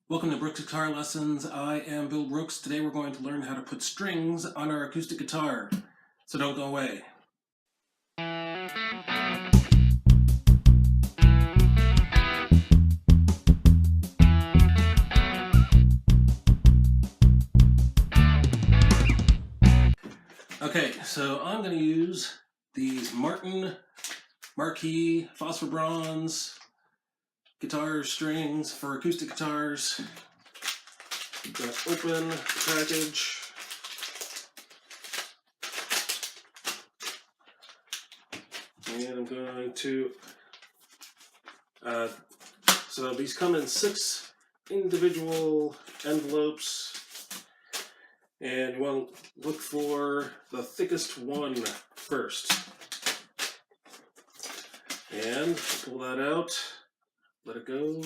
Welcome to Brooks Guitar Lessons. I am Bill Brooks. Today we're going to learn how to put strings on our acoustic guitar. So don't go away. Okay, so I'm going to use these Marquis Phosphor Bronze guitar strings for acoustic guitars. I'm going to open the package. And I'm going to, so these come in 6 individual envelopes. And you want to look for the thickest one first. And pull that out, let it go,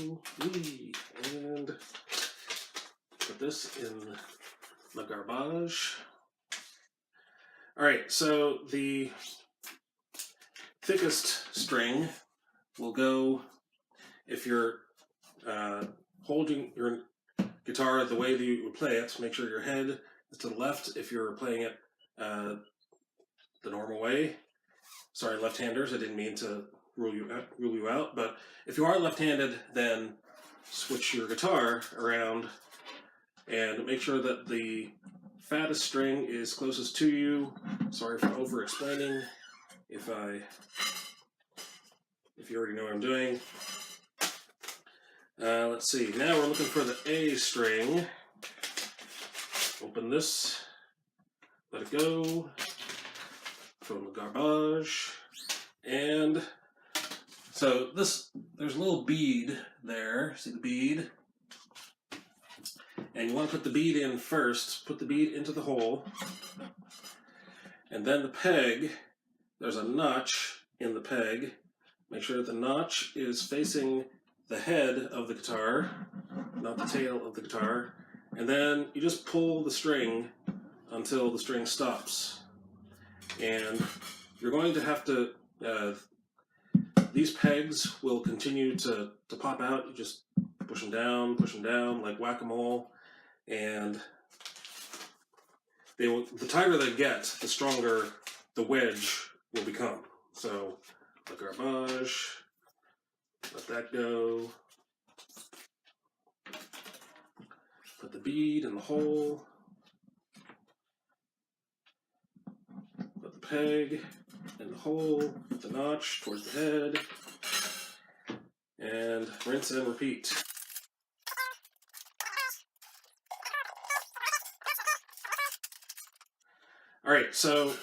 and put this in the garbage. Alright, so the thickest string will go if you're holding your guitar the way that you would play it. Make sure your head is to the left if you're playing it the normal way. Sorry, left-handers, I didn't mean to rule you out, but if you are left-handed, then switch your guitar around and make sure that the fattest string is closest to you. Sorry for over-explaining if you already know what I'm doing. Let's see, now we're looking for the A string. Open this, let it go, throw in the garbage, and so there's a little bead there, see the bead? And you want to put the bead in first, put the bead into the hole, and then the peg, there's a notch in the peg. Make sure that the notch is facing the head of the guitar, not the tail of the guitar, and then you just pull the string until the string stops. And you're going to have to, these pegs will continue to pop out. You just push them down like whack-a-mole, and the tighter they get, the stronger the wedge will become. So the garbage, let that go. Put the bead in the hole. Put the peg in the hole, put the notch towards the head, and rinse and repeat. Alright, so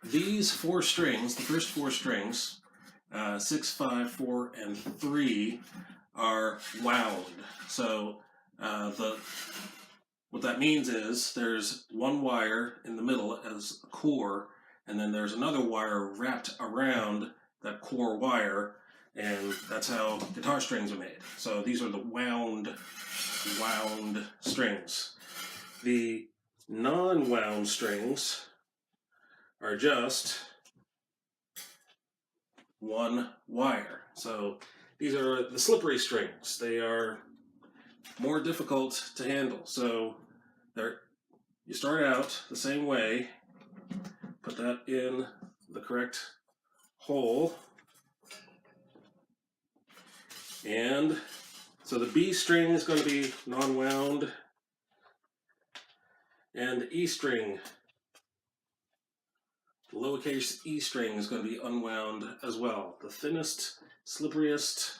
these 4 strings, the first 4 strings, 6, 5, 4, and 3, are wound. So what that means is there's one wire in the middle as a core, and then there's another wire wrapped around that core wire, and that's how guitar strings are made. So these are the wound strings. The non-wound strings are just one wire. So these are the slippery strings. They are more difficult to handle. So you start out the same way, put that in the correct hole, and so the B string is going to be non-wound, and the E string, the lowercase e string, is going to be unwound as well. The thinnest, slipperiest.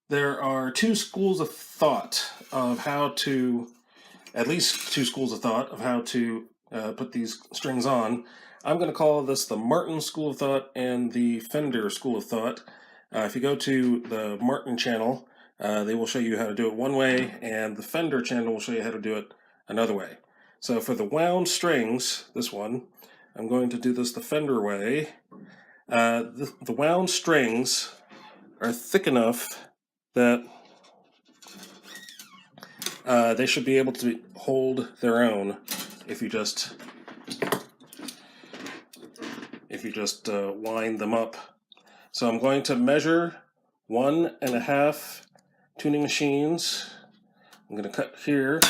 There are 2 schools of thought of how to, at least 2 schools of thought of how to put these strings on. I'm going to call this the Martin school of thought and the Fender school of thought. If you go to the Martin channel, they will show you how to do it one way, and the Fender channel will show you how to do it another way. So for the wound strings, this one, I'm going to do this the Fender way. The wound strings are thick enough that They should be able to hold their own if you just wind them up. So I'm going to measure 1.5 tuning machines. I'm going to cut here,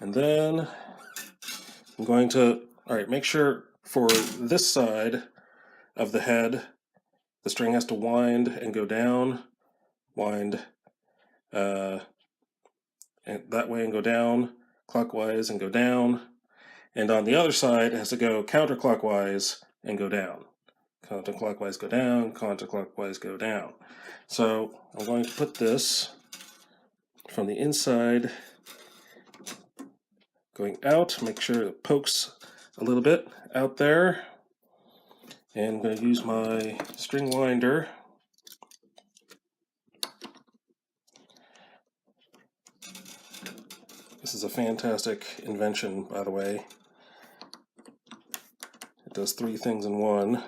and then I'm going to make sure for this side of the head the string has to wind and go down, wind and that way and go down, clockwise and go down, and on the other side it has to go counterclockwise and go down. Counterclockwise go down, counterclockwise go down. So I'm going to put this from the inside going out, make sure it pokes a little bit out there, and I'm going to use my string winder. This is a fantastic invention, by the way. It does 3 things in one.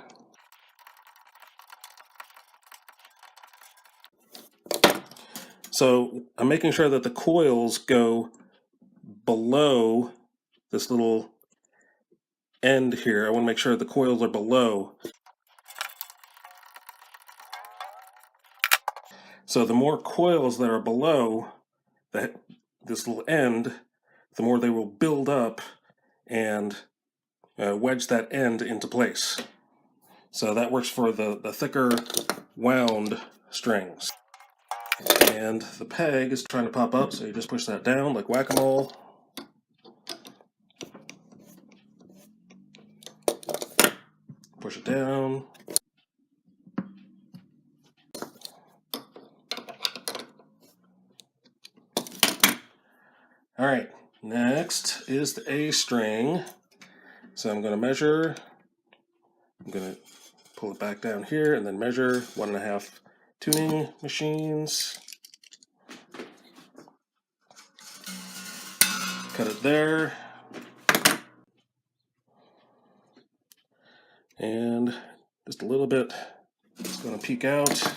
So I'm making sure that the coils go below this little end here. I want to make sure the coils are below. So the more coils that are below this little end, the more they will build up and wedge that end into place. So that works for the thicker wound strings. And the peg is trying to pop up, so you just push that down like whack-a-mole. Push it down. Alright, next is the A string. So I'm going to measure, I'm going to pull it back down here and then measure 1.5 tuning machines. Cut it there. And just a little bit, it's going to peek out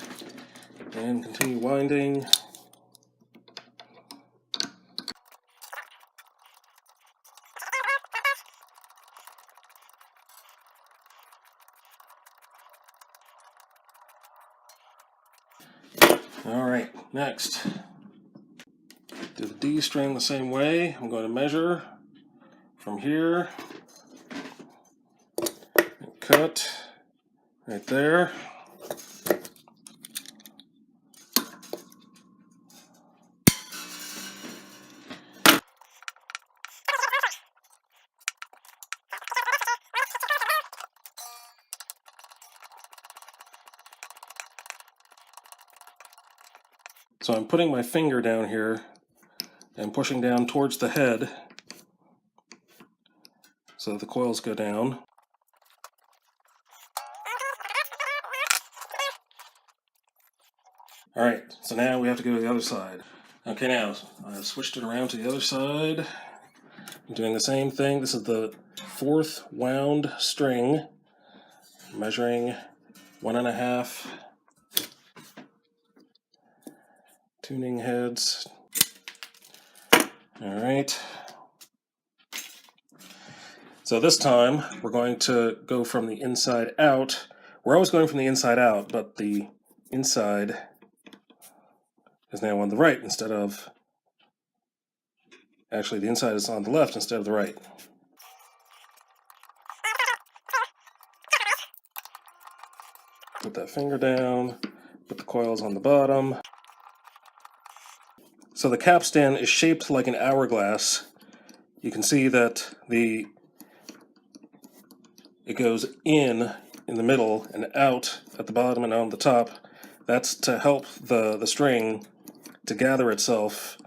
and continue winding. Alright, next, do the D string the same way. I'm going to measure from here and cut right there. So I'm putting my finger down here and pushing down towards the head so that the coils go down. Alright, so now we have to go to the other side. Okay, now I've switched it around to the other side. I'm doing the same thing. This is the 4th wound string, measuring 1.5 tuning heads. Alright. So this time we're going to go from the inside out. We're always going from the inside out, but the inside is now on the right instead of... Actually, the inside is on the left instead of the right. Put that finger down, put the coils on the bottom. So the capstan is shaped like an hourglass. You can see that it goes in the middle and out at the bottom and on the top. That's to help the string to gather itself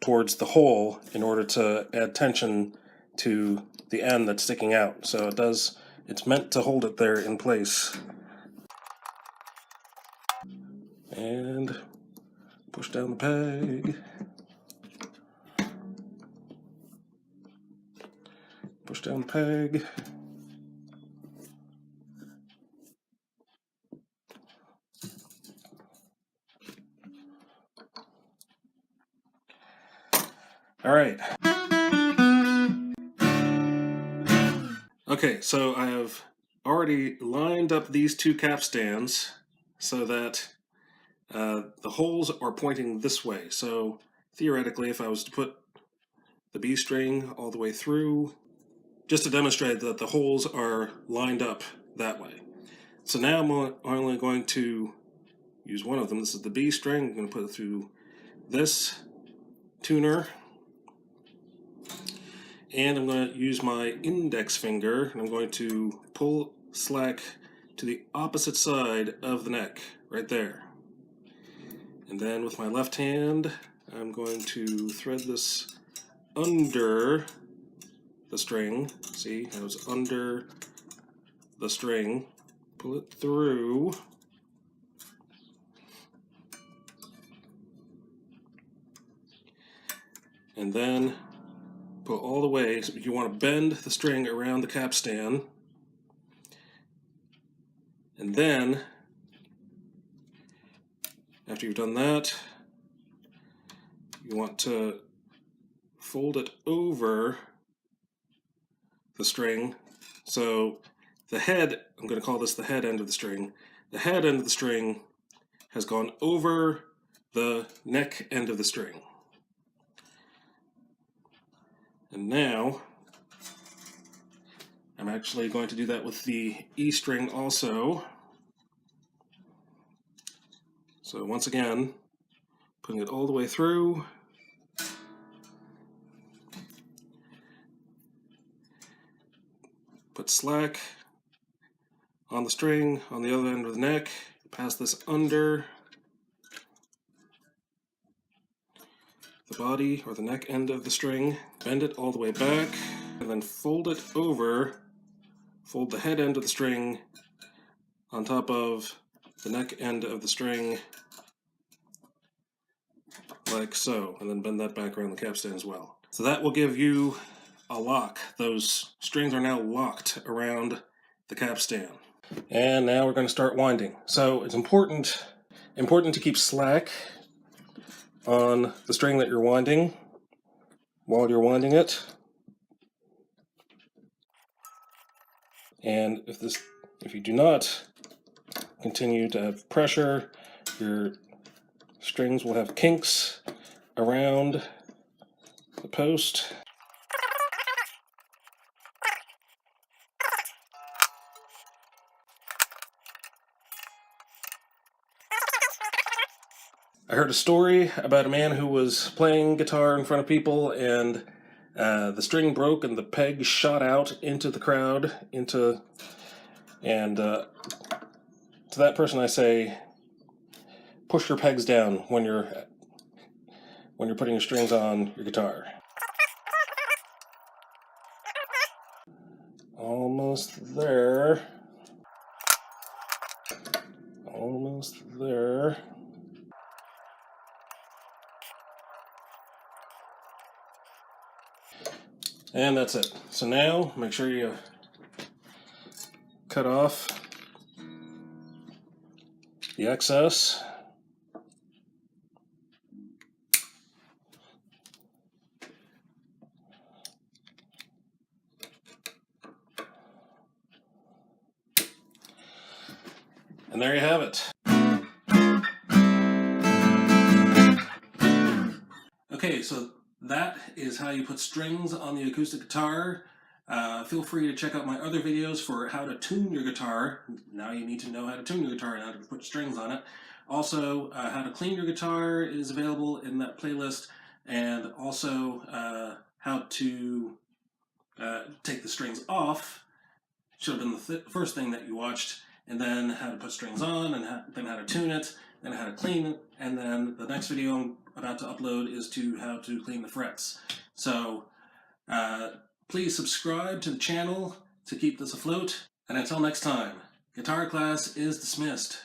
towards the hole in order to add tension to the end that's sticking out. So it's meant to hold it there in place. And push down the peg. Push down the peg. Alright. Okay, so I have already lined up these two capstans so that the holes are pointing this way. So theoretically, if I was to put the B string all the way through, just to demonstrate that the holes are lined up that way. So now I'm only going to use one of them. This is the B string. I'm going to put it through this tuner. And I'm going to use my index finger, and I'm going to pull slack to the opposite side of the neck, right there. And then with my left hand, I'm going to thread this under the string. See, it was under the string. Pull it through. And then pull all the way. So you want to bend the string around the capstan. And then, after you've done that, you want to fold it over the string. So the head, I'm going to call this the head end of the string. The head end of the string has gone over the neck end of the string. And now, I'm actually going to do that with the E string also. So once again, putting it all the way through. Put slack on the string on the other end of the neck. Pass this under the body or the neck end of the string. Bend it all the way back, and then fold it over. Fold the head end of the string on top of the neck end of the string, like so, and then bend that back around the capstan as well. So that will give you a lock. Those strings are now locked around the capstan. And now we're going to start winding. So it's important to keep slack on the string that you're winding while you're winding it. And if you do not continue to have pressure, your strings will have kinks around the post. I heard a story about a man who was playing guitar in front of people, and the string broke and the peg shot out into the crowd. To that person I say, push your pegs down when you're putting your strings on your guitar. Almost there. Almost there. And that's it. So now, make sure you cut off the excess. And there you have it. Okay, so that is how you put strings on the acoustic guitar. Feel free to check out my other videos for how to tune your guitar. Now you need to know how to tune your guitar and how to put strings on it. Also, how to clean your guitar is available in that playlist, and also how to take the strings off should have been the first thing that you watched, and then how to put strings on, and then how to tune it, then how to clean it, and then the next video I'm about to upload is to how to clean the frets. So please subscribe to the channel to keep this afloat, and until next time, guitar class is dismissed.